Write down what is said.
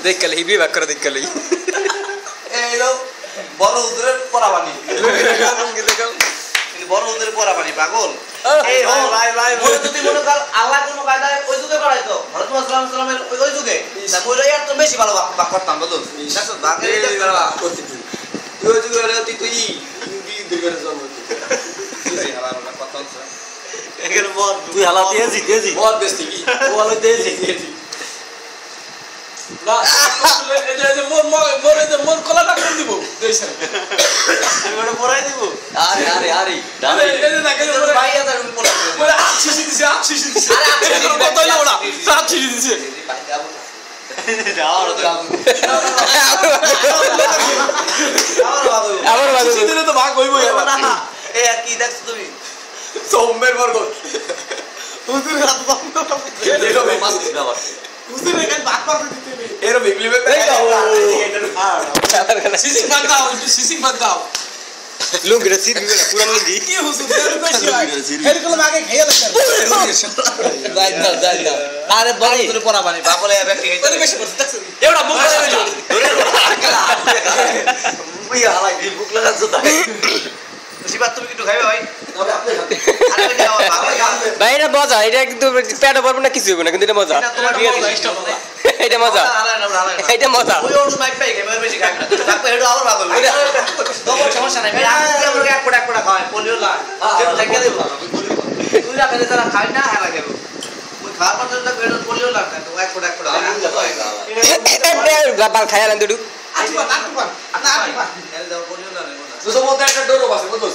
দেখ লি বিভাগ করে দেখ লি এই লো বড় হুজুরের পরাবানি বড় হুজুরের পরাবানি পাগল এই হল মনে যদি মনে কর আল্লাহ কোন কায়দায় ওই যুগে করাইতো হযরত মুহাম্মদ সাল্লাল্লাহু আলাইহি ওয়াসাল্লামের ওই যুগে তা বলে আর তো বেশি ভালো বাক করতাম বুঝছো দেখো বাকে এটা করা করতে তুই ওই যুগে হলে তুই বি দুইবার জন্ম তুই হালা হালা কথা হচ্ছে এখানে বহুত তুই হালা তেজি বহুত বেশি কি ও হলো তেজি না এটা মন কলাটা কোন দিব দেইছেন আমি ওটা পড়াই দিব আরে এই না কেন ভাই আদা রুম পড়া বলে আছিস দিছে আরে কত হলো ওটা আছিস দিছে আবার দিলে তো ভাগ হইবই না এ কি দেখছ তুমি সোমের বর্গ হুজুর হাত বন্ধ এরকম মাস দিছ না হুজুর এখানে ভাগ করতে দিতে নেই এর বিগলিবে সিসিং বাদ দাও লুঙ্গি রে সিট বিগলা পুরা লুঙ্গি কি হুজুর এর বেশি হয় এরকম আগে খেয়ে লাগছে যাই না আরে বড় হুজুর পড়াবানি বাপলে ব্যক্তি হইতে বেশি করতে দেখছ এওড়া মুখ ধরে বুইয়া হালাই বুক লাগাছ তো সিবাত তুমি কি একটু খাইবে ভাই তবে আপনি আরে ভাই আমার ভাই এটা মজা এটা কিন্তু পেটে ভরবে না কিছু হবে না কিন্তু এটা মজা এটা মজা এটা মজা ওই ওর মাইক পাই খাইবে বেশি খাইবে না তারপর হেডো আবার ভাগ হবে তখন সমস্যা নাই ভাই আমরা এক কোটা খাওয়াই পোলিও না যেটা লাগিয়ে দেব তুই না পেলে তারা খাই না হেলা গেল ওই খাওয়ার পর তো হেডো পোলিও লাগবে তো এক কোটা বাল খায়ালাম দুডু আচ্ছা না আটি পান এল দাও পোলিও না রে বুঝছো মধ্যে একটা ডোরো আছে বুঝছো